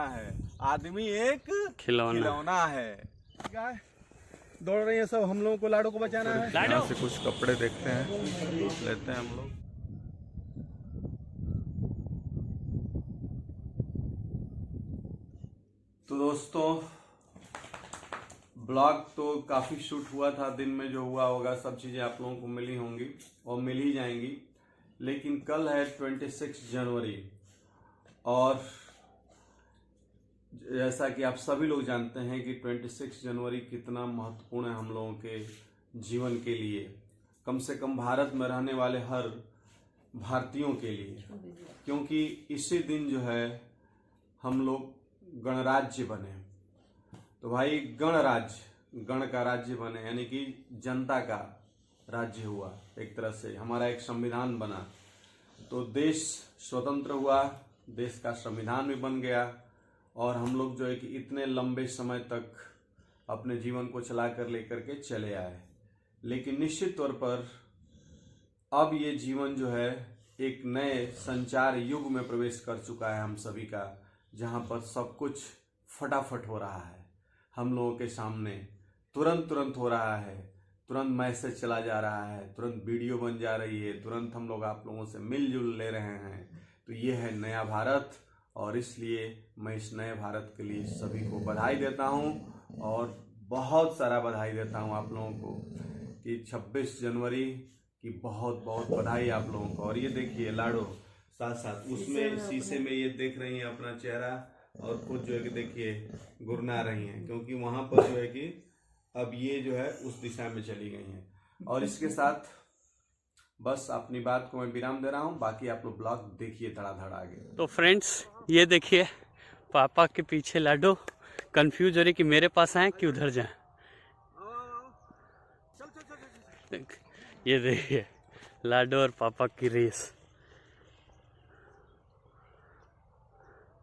बचाना है, आदमी एक खिलौना है। गाय दौड़ रही है सब, हम लोगों को लाडो को बचाना है। यहाँ से कुछ कपड़े देखते हैं, लेते हैं हम लोग। तो दोस्तों ब्लॉग तो काफी शूट हुआ था, दिन में जो हुआ होगा सब चीजें आप लोगों को मिली होंगी और मिल ही जाएंगी। लेकिन कल है 26 जनवरी और जैसा कि आप सभी लोग जानते हैं कि 26 जनवरी कितना महत्वपूर्ण है हम लोगों के जीवन के लिए, कम से कम भारत में रहने वाले हर भारतीयों के लिए, क्योंकि इसी दिन जो है हम लोग गणराज्य बने। तो भाई गणराज्य, गण का राज्य बने यानी कि जनता का राज्य हुआ, एक तरह से हमारा एक संविधान बना। तो देश स्वतंत्र हुआ, देश का संविधान भी बन गया और हम लोग जो है कि इतने लंबे समय तक अपने जीवन को चला कर लेकर के चले आए। लेकिन निश्चित तौर पर अब ये जीवन जो है एक नए संचार युग में प्रवेश कर चुका है हम सभी का, जहां पर सब कुछ फटाफट हो रहा है हम लोगों के सामने, तुरंत हो रहा है, तुरंत मैसेज चला जा रहा है, तुरंत वीडियो बन जा रही है, तुरंत हम लोग आप लोगों से मिलजुल ले रहे हैं। तो ये है नया भारत और इसलिए मैं इस नए भारत के लिए सभी को बधाई देता हूं और बहुत सारा बधाई देता हूं आप लोगों को कि 26 जनवरी की बहुत बहुत बधाई आप लोगों को। और ये देखिए लाडो साथ साथ उसमें शीशे में ये देख रही हैं अपना चेहरा और खुद जो है कि देखिए गुरना रही हैं, क्योंकि वहां पर जो है कि अब ये जो है उस दिशा में चली गई हैं। और इसके साथ बस अपनी बात को मैं विराम दे रहा हूँ, बाकी आप लोग ब्लॉग देखिए धड़ाधड़ आगे। तो फ्रेंड्स ये देखिए पापा के पीछे लाडो कंफ्यूज हो रही कि मेरे पास आए कि उधर जाए। ये देखिए लाडो और पापा की रेस।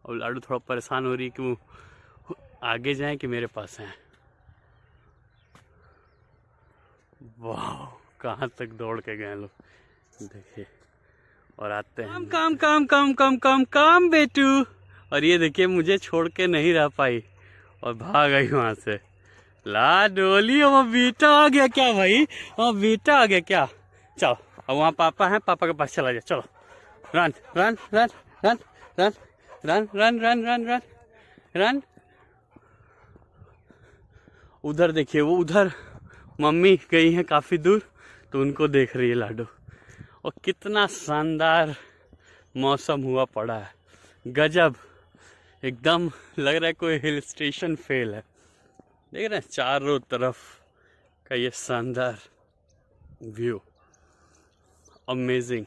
और लाडो थोड़ा परेशान हो रही है कि वो आगे जाए कि मेरे पास आए। वाह कहाँ तक दौड़ के गए लोग, देखिए। और आते हैं काम काम काम काम काम काम बेटू। और ये देखिए मुझे छोड़ के नहीं रह पाई और भाग गई वहां से। लाडोली वो बेटा आ गया क्या भाई, वो बेटा आ गया क्या। चलो और वहाँ पापा हैं, पापा के पास चला जाए। चलो run run run run run run run run run run run. उधर देखिए वो उधर मम्मी गई हैं काफी दूर, तो उनको देख रही है लाडो। और कितना शानदार मौसम हुआ पड़ा है, गजब, एकदम लग रहा है कोई हिल स्टेशन फेल है। देख रहे हैं चारों तरफ का ये शानदार व्यू, अमेजिंग।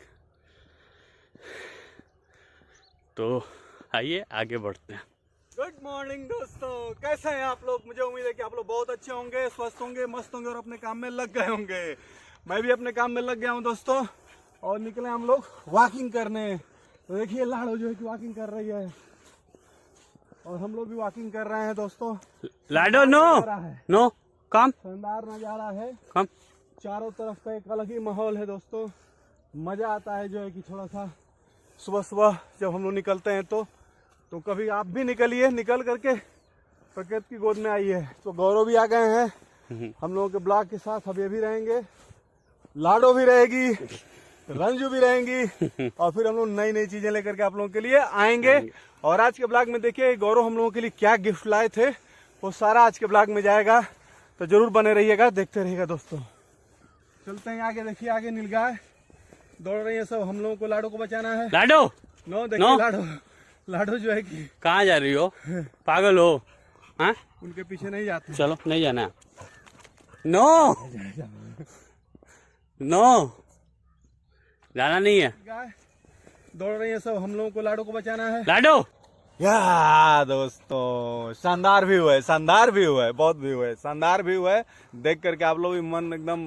तो आइए आगे बढ़ते हैं। गुड मॉर्निंग दोस्तों, कैसे हैं आप लोग। मुझे उम्मीद है कि आप लोग बहुत अच्छे होंगे, स्वस्थ होंगे, मस्त होंगे और अपने काम में लग गए होंगे। मैं भी अपने काम में लग गया हूं दोस्तों और निकले हम लोग वॉकिंग करने। तो देखिए लाडो जो है कि वॉकिंग कर रही है और हम लोग भी वॉकिंग कर रहे हैं दोस्तों। लाडो नो नो कम, शानदार नजारा है, कम। चारों तरफ का एक अलग ही माहौल है दोस्तों। मजा आता है जो है कि थोड़ा सा सुबह सुबह जब हम लोग निकलते हैं तो कभी आप भी निकलिए, निकल करके प्रकृति की गोद में आइए। तो गौरव भी आ गए हैं हम लोगों के ब्लॉग के साथ, अब ये भी रहेंगे, लाडो भी रहेगी, रंजू भी रहेंगी और फिर हम लोग नई नई चीजें लेकर के आप लोगों के लिए आएंगे। और आज के ब्लॉग में देखिए गौरव हम लोगों के लिए क्या गिफ्ट लाए थे, वो सारा आज के ब्लॉग में जाएगा, तो जरूर बने रहिएगा, देखते रहिएगा दोस्तों। चलते हैं आगे, देखिए आगे नीलगाय दौड़ रही है सब, हम लोगों को लाडो को बचाना है। लाडो नो देखिए लाडो, लाडो जो है कि कहाँ जा रही हो, पागल हो हाँ? उनके पीछे नहीं जाते। चलो नहीं जाना, नो नो जाना नहीं है। गाय दौड़ रही है सब, हम लोगों को लाडो को बचाना है। लाडो या दोस्तों शानदार व्यू है, शानदार व्यू है, बहुत व्यू है, शानदार व्यू है। देख करके आप लोग भी मन एकदम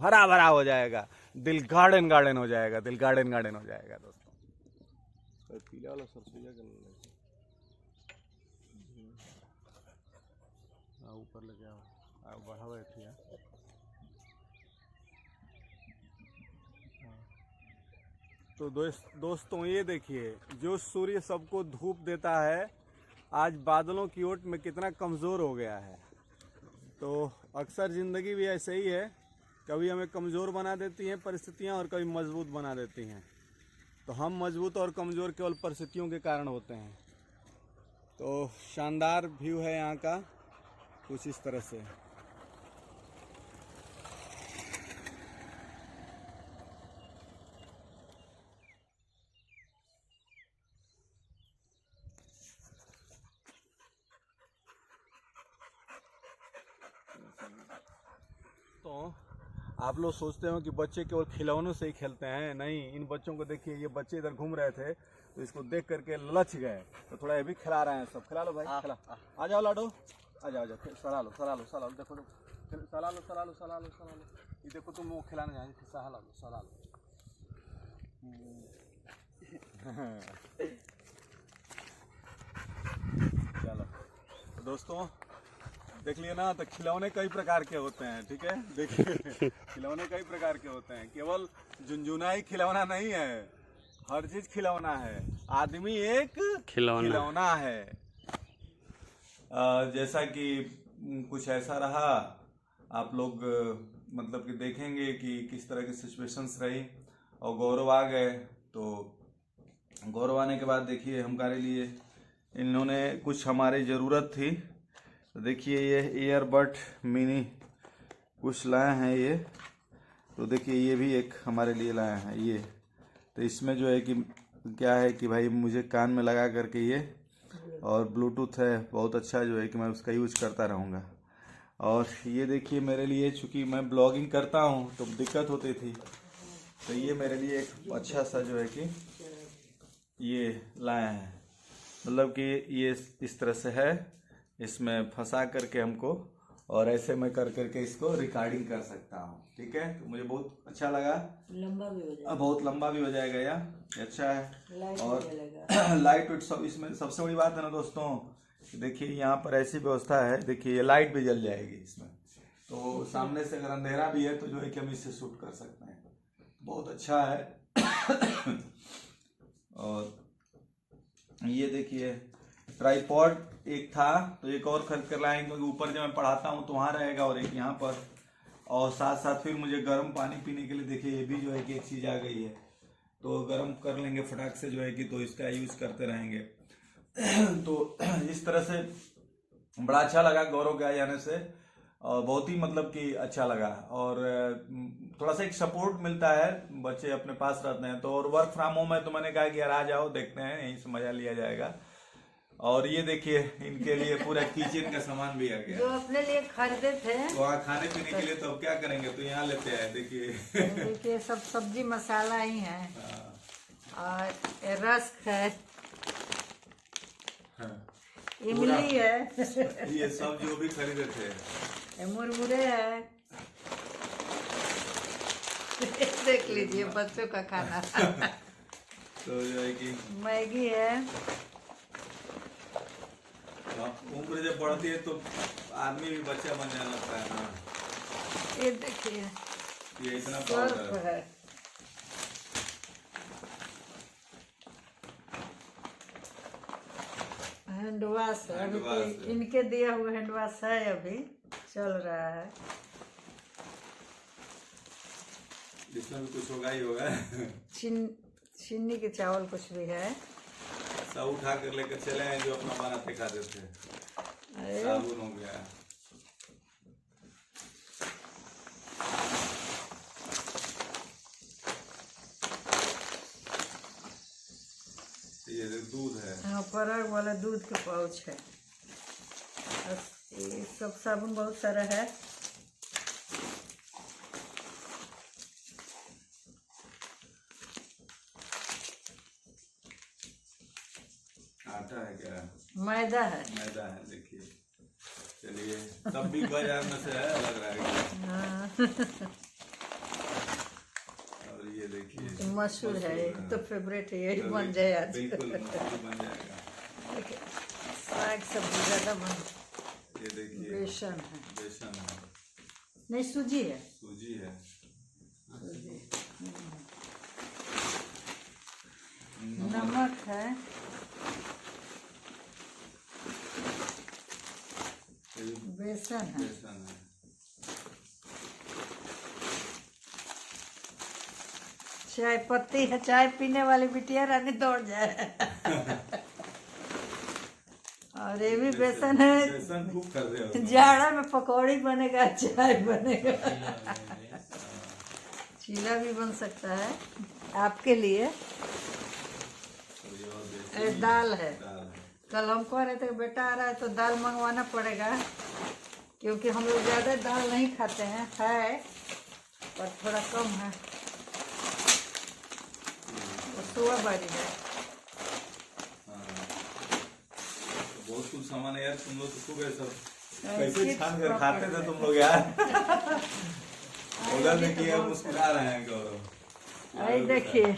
भरा भरा हो जाएगा, दिल गार्डन गार्डन हो जाएगा, दिल गार्डन गार्डन हो जाएगा दोस्तों। पीला वाला सरसोईया ऊपर लगे आओ बढ़ा हुआ है। तो दोस्तों ये देखिए जो सूर्य सबको धूप देता है आज बादलों की ओट में कितना कमज़ोर हो गया है। तो अक्सर ज़िंदगी भी ऐसे ही है, कभी हमें कमज़ोर बना देती हैं परिस्थितियाँ और कभी मजबूत बना देती हैं। तो हम मजबूत और कमज़ोर केवल परिस्थितियों के कारण होते हैं। तो शानदार व्यू है यहाँ का कुछ इस तरह से। तो आप लोग सोचते हो कि बच्चे केवल खिलौनों से ही खेलते हैं, नहीं। इन बच्चों को देखिए, ये बच्चे इधर घूम रहे थे तो इसको देख करके ललच गए, तो थोड़ा ये भी खिला रहे हैं सब। खिला लो भाई, खिला। आ जाओ लाडो, आ जाओ, सला लो, सला लो, सला लो। देखो देखो, सला लो, सला लो, सला लो, सला लो। ये देखो तुम वो खिलाने जाए, सला लो, सला लो। चलो तो दोस्तों देख लिए ना, तो खिलौने कई प्रकार के होते हैं, ठीक है। देखिए खिलौने कई प्रकार के होते हैं, केवल झुनझुना ही खिलौना नहीं है, हर चीज खिलौना है। आदमी एक खिलौना है। जैसा कि कुछ ऐसा रहा, आप लोग मतलब कि देखेंगे कि किस तरह की सिचुएशंस रही और गौरव आ गए। तो गौरव आने के बाद देखिए हमारे लिए इन्होंने कुछ हमारी ज़रूरत थी। तो देखिए ये ईयरबड मिनी कुछ लाए हैं ये। तो देखिए ये भी एक हमारे लिए लाए हैं ये। तो इसमें जो है कि क्या है कि भाई मुझे कान में लगा करके ये, और ब्लूटूथ है बहुत अच्छा, जो है कि मैं उसका यूज करता रहूँगा। और ये देखिए मेरे लिए, चूँकि मैं ब्लॉगिंग करता हूँ तो दिक्कत होती थी, तो ये मेरे लिए एक अच्छा सा जो है कि ये लाए हैं। मतलब कि ये इस तरह से है, इसमें फंसा करके हमको, और ऐसे मैं कर करके इसको रिकॉर्डिंग कर सकता हूँ, ठीक है। तो मुझे बहुत अच्छा लगा। लंबा भी हो जाएगा, बहुत लंबा भी हो जाएगा यार, अच्छा है। लाइट और लाइट वेट सब इसमें सबसे बड़ी बात है ना दोस्तों, देखिए यहाँ पर ऐसी व्यवस्था है, देखिए ये लाइट भी जल जाएगी इसमें। तो सामने से अगर अंधेरा भी है तो जो है कि हम इससे शूट कर सकते हैं, बहुत अच्छा है। और ये देखिए ट्राइपॉड एक था तो एक और खरीद कर लाएंगे, क्योंकि ऊपर जब मैं पढ़ाता हूँ तो वहाँ रहेगा और एक यहाँ पर। और साथ साथ फिर मुझे गर्म पानी पीने के लिए देखिए ये भी जो है कि एक चीज़ आ गई है, तो गर्म कर लेंगे फटाक से जो है कि, तो इसका यूज करते रहेंगे। तो इस तरह से बड़ा अच्छा लगा गौरव के आ जाने से, और बहुत ही मतलब कि अच्छा लगा। और थोड़ा सा एक सपोर्ट मिलता है, बच्चे अपने पास रहते हैं तो। और वर्क फ्रॉम होम है तो मैंने कहा कि यार आ जाओ, देखते हैं, यहीं से मजा लिया जाएगा। और ये देखिए इनके लिए पूरा किचन का सामान भी आ गया, जो अपने लिए खरीदे थे वहाँ खाने पीने के लिए। तो अब क्या करेंगे, तो यहाँ लेते हैं। देखिए देखिए सब सब्जी मसाला ही है, और रस्क है, इमली है, ये सब जो भी खरीदे थे, मुरमुरे है। देख लीजिए बच्चों का खाना। तो जो है कि मैगी है। उम्र जब बढ़ती है तो आदमी भी बच्चा बन जाने लगता है ना। ये देखिए ये इतना सर्फ है, हैंड वॉश है। अभी तो इनके दिया हुआ हैंड वॉश है, अभी चल रहा है। इसमें भी कुछ होगा ही होगा। चीनी के चावल कुछ भी है, सब उठा कर लेकर चले हैं जो अपना बनाते खाते थे। साबुन हो गया, ये दूध है। हाँ, पराग वाला दूध के पाउच है। ये सब साबुन बहुत सारा है। आटा है क्या? मैदा है। मैदा है, देखिए। चलिए तब भी बाजार में से है, लग रहा है। हाँ। और ये देखिए मशहूर है, तो फेवरेट है, यही बन जाए आज। बिल्कुल मशहूर बन जाएगा। साग सब्जी ज्यादा बन। ये देखिए बेसन है, बेसन है, नहीं सूजी है, सूजी है, नमक है, बेसन है। बेसन है। चाय पत्ती है, चाय पीने वाली बिटिया रानी दौड़ जाए। और ये भी बेसन है। बेसन खूब कर दे हो। जाड़ा में पकौड़ी बनेगा, चाय बनेगा, चीला भी बन सकता है आपके लिए। दाल है। कल हम कह रहे थे बेटा आ रहा है तो दाल मंगवाना पड़ेगा, क्योंकि हम लोग ज़्यादा दाल नहीं खाते हैं, है पर थोड़ा कम है। सुबह बारी है। बहुत कुछ सामान है यार, तुम लोग तो खूब है सब। कैसे छान कर खाते थे तुम लोग यार। उधर देखिए मुस्कुरा रहे हैं गौरव। अरे देखिए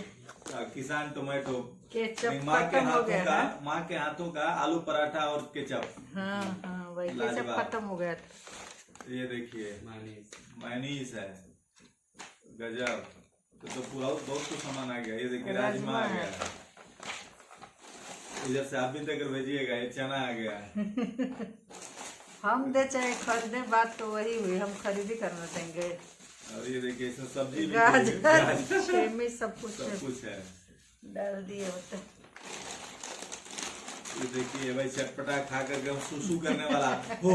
किसान टोमेटो केचप माँ के खत्म हो गया हाथों का, है। माँ के हाथों का आलू पराठा और केचप। हाँ हाँ वही केचप लाजवाब। खत्म हो गया था। ये देखिए मायनीज है, गजब। तो पूरा बहुत कुछ सामान आ गया। ये देखिए राजमा आ गया, इधर से आप भी देकर भेजिएगा। ये चना आ गया। हम दे चाहे खरीदे, बात तो वही हुई, हम खरीदी करना देंगे। और ये देखिए इसमें सब्जी भी गाजर सेमी सब कुछ है डाल दिए होते। ये देखिए भाई चटपटा खा करके हम सुसु करने वाला हो,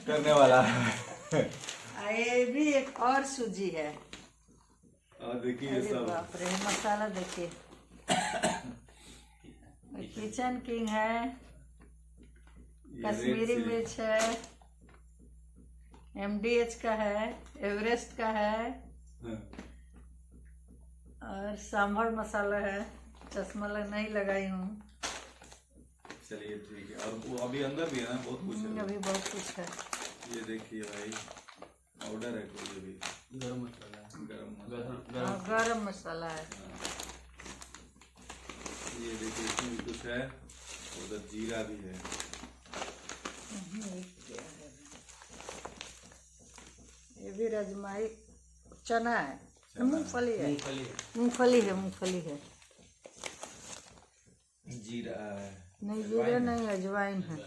करने वाला। ये भी एक और सूजी है। और देखिए ये अरे सब बाप रे, मसाला देखिए। किचन किंग है, कश्मीरी मिर्च है, MDH का है, एवरेस्ट का है, और सांभर मसाला है। चश्मा नहीं लगाई हूँ। चलिए ठीक है। और वो अभी अंदर भी है ना, बहुत कुछ है। अभी बहुत कुछ है। ये देखिए भाई पाउडर है कोई भी, गरम मसाला गरम मसाला है। ये देखिए इसमें भी कुछ है, उधर जीरा भी है। ये भी राजमाई चना है, मूंगफली है, मूंगफली है। जीरा है, नहीं जीरा नहीं, अजवाइन है।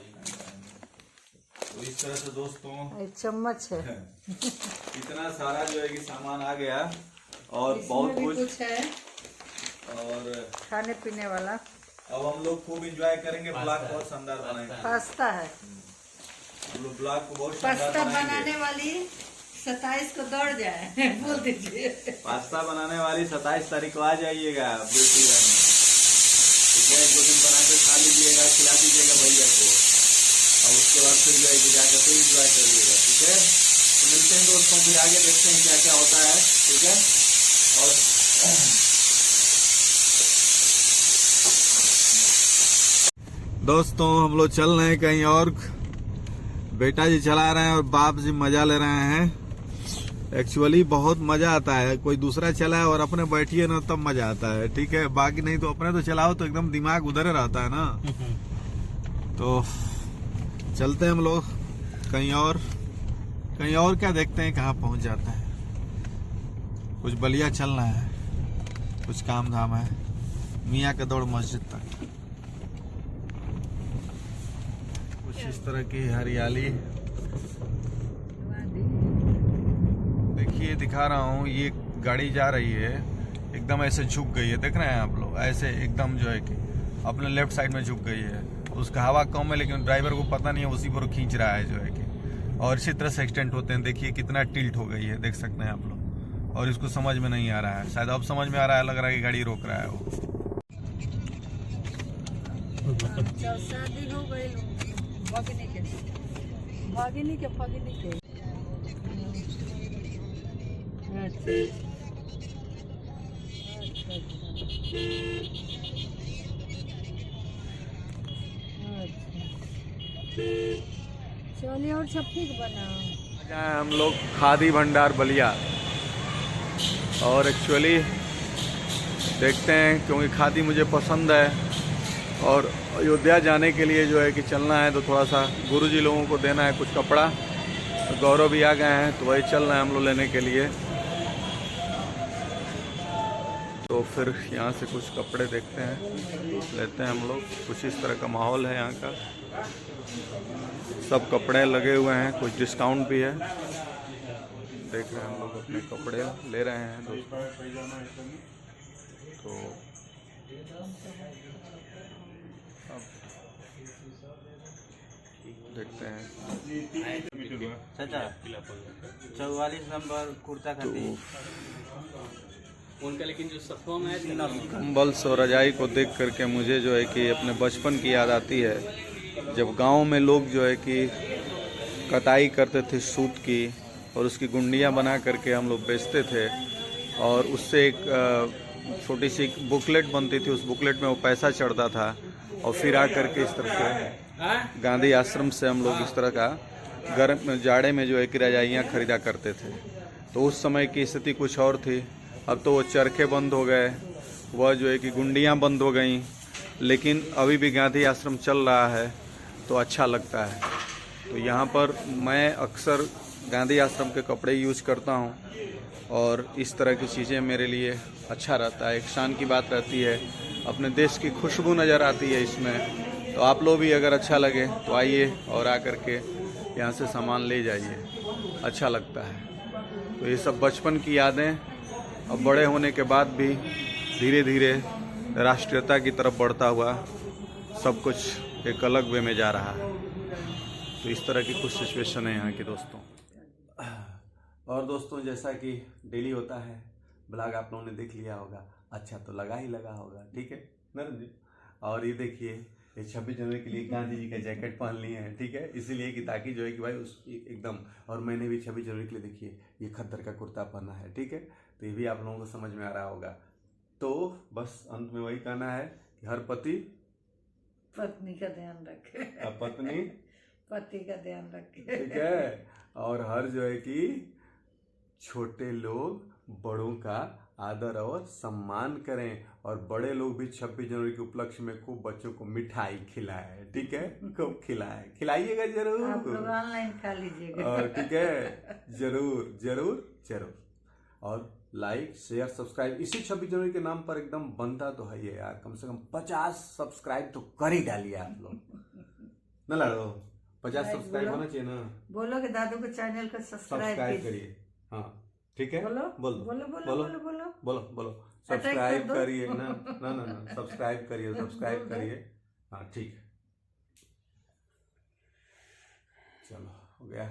तो इस तरह से दोस्तों एक चम्मच है। इतना सारा जो है कि सामान आ गया और बहुत कुछ है और खाने पीने वाला। अब हम लोग खूब एंजॉय करेंगे। ब्लॉग बहुत शानदार बनाएंगे। पास्ता है। हम लोग ब्लॉग को बहुत पास्ता शानदार बनाने बनाएंगे। वाली 27 को दौड़ जाए। बोल दीजिए। पास्ता बनाने वाली 27 तारीख को आ जाइएगा बेटी रहने। ठीक है, एक दो दिन बना के खा लीजिएगा, खिला दीजिएगा भैया को, और उसके बाद फिर जो है कि जाकर फिर एंजॉय करिएगा। ठीक है, तो मिलते हैं दोस्तों, फिर आगे देखते हैं क्या क्या होता है। ठीक है, और दोस्तों हम लोग चल रहे हैं कहीं और। बेटा जी चला रहे हैं और बाप जी मजा ले रहे हैं। एक्चुअली बहुत मजा आता है, कोई दूसरा चलाए और अपने बैठिए ना तब मजा आता है। ठीक है, बाकी नहीं तो अपने तो चलाओ तो एकदम दिमाग उधर ही रहता है ना। तो चलते हैं हम लोग कहीं और क्या देखते हैं कहाँ पहुंच जाते हैं। कुछ बलिया चलना है, कुछ काम धाम है, मियाँ का दौड़ मस्जिद तक। कुछ इस तरह की हरियाली देखिए, दिखा रहा हूँ। ये गाड़ी जा रही है एकदम ऐसे झुक गई है, देख रहे हैं आप लोग, ऐसे एकदम जो है कि अपने लेफ्ट साइड में झुक गई है। उसका हवा कम है लेकिन ड्राइवर को पता नहीं है, उसी पर खींच रहा है जो है कि। और इसी तरह से एक्सटेंट होते हैं। देखिए कितना टिल्ट हो गई है, देख सकते हैं आप लोग। और इसको समझ में नहीं आ रहा है, शायद अब समझ में आ रहा है, लग रहा है कि गाड़ी रोक रहा है वो। शादी हो गई भगिनी के चलिए और सब ठीक बना। जाए हम लोग खादी भंडार बलिया, और एक्चुअली देखते हैं क्योंकि खादी मुझे पसंद है और अयोध्या जाने के लिए जो है कि चलना है, तो थोड़ा सा गुरुजी लोगों को देना है कुछ कपड़ा। तो गौरव भी आ गए हैं, तो वही चल रहे हैं हम लोग लेने के लिए। तो फिर यहाँ से कुछ कपड़े देखते हैं, लेते हैं हम लोग। कुछ इस तरह का माहौल है यहाँ का, सब कपड़े लगे हुए हैं, कुछ डिस्काउंट भी है। देख रहे हैं हम लोग अपने कपड़े ले रहे हैं दोस्तों। तो अब देखते हैं। 44 नंबर कुर्ता खाती उनका लेकिन जो सफा में कंबल्स और रजाई को देख करके मुझे जो है कि अपने बचपन की याद आती है, जब गांव में लोग जो है कि कटाई करते थे सूत की, और उसकी गुंडियां बना करके हम लोग बेचते थे, और उससे एक छोटी सी बुकलेट बनती थी, उस बुकलेट में वो पैसा चढ़ता था, और फिर आ करके इस तरह से गांधी आश्रम से हम लोग इस तरह का गर्म जाड़े में जो है कि रजाइयाँ खरीदा करते थे। तो उस समय की स्थिति कुछ और थी। अब तो वो चरखे बंद हो गए, वह जो है कि गुंडियाँ बंद हो गई, लेकिन अभी भी गांधी आश्रम चल रहा है, तो अच्छा लगता है। तो यहाँ पर मैं अक्सर गांधी आश्रम के कपड़े यूज़ करता हूँ, और इस तरह की चीज़ें मेरे लिए अच्छा रहता है। एक शान की बात रहती है, अपने देश की खुशबू नज़र आती है इसमें। तो आप लोग भी अगर अच्छा लगे तो आइए और आकर के यहाँ से सामान ले जाइए, अच्छा लगता है। तो ये सब बचपन की यादें अब बड़े होने के बाद भी धीरे धीरे राष्ट्रीयता की तरफ बढ़ता हुआ सब कुछ एक अलग वे में जा रहा है। तो इस तरह की कुछ सिचुएशन है यहाँ की दोस्तों। और दोस्तों, जैसा कि डेली होता है, ब्लॉग आप लोगों ने देख लिया होगा, अच्छा तो लगा ही लगा होगा, ठीक है नरेंद्र जी। और ये देखिए, ये 26 जनवरी के लिए गांधी जी का जैकेट पहन लिए हैं, ठीक है, इसीलिए कि ताकि जो है कि भाई उस एकदम। और मैंने भी 26 जनवरी के लिए देखिए ये खद्दर का कुर्ता पहना है, ठीक है। तो ये भी आप लोगों को समझ में आ रहा होगा। तो बस अंत में वही कहना है कि हर पति पत्नी का ध्यान रखे, पत्नी पति का ध्यान रखे, ठीक है। और हर जो है कि छोटे लोग बड़ों का आदर और सम्मान करें, और बड़े लोग भी 26 जनवरी के उपलक्ष्य में खूब बच्चों को मिठाई खिलाएं, ठीक है, खूब खिलाइएगा जरूर। आप लोग ऑनलाइन खा लीजिएगा, और ठीक है, जरूर जरूर जरूर। और लाइक शेयर सब्सक्राइब इसी 26 जनवरी के नाम पर एकदम बनता तो है ये यार, कम से कम 50 सब्सक्राइब तो कर ही डालिए आप लोग, न लड़ो। 50 सब्सक्राइब होना चाहिए ना। बोलो कि दादू के चैनल को सब्सक्राइब करिए, हाँ ठीक है। बोलो बोलो बोलो बोलो बोलो बोलो बोलो बोलो बोलो अटैक कर सब्सक्राइब दो। करिए ना ना ना ना सब्सक्राइब करिए, हाँ ठीक है, चलो हो गया।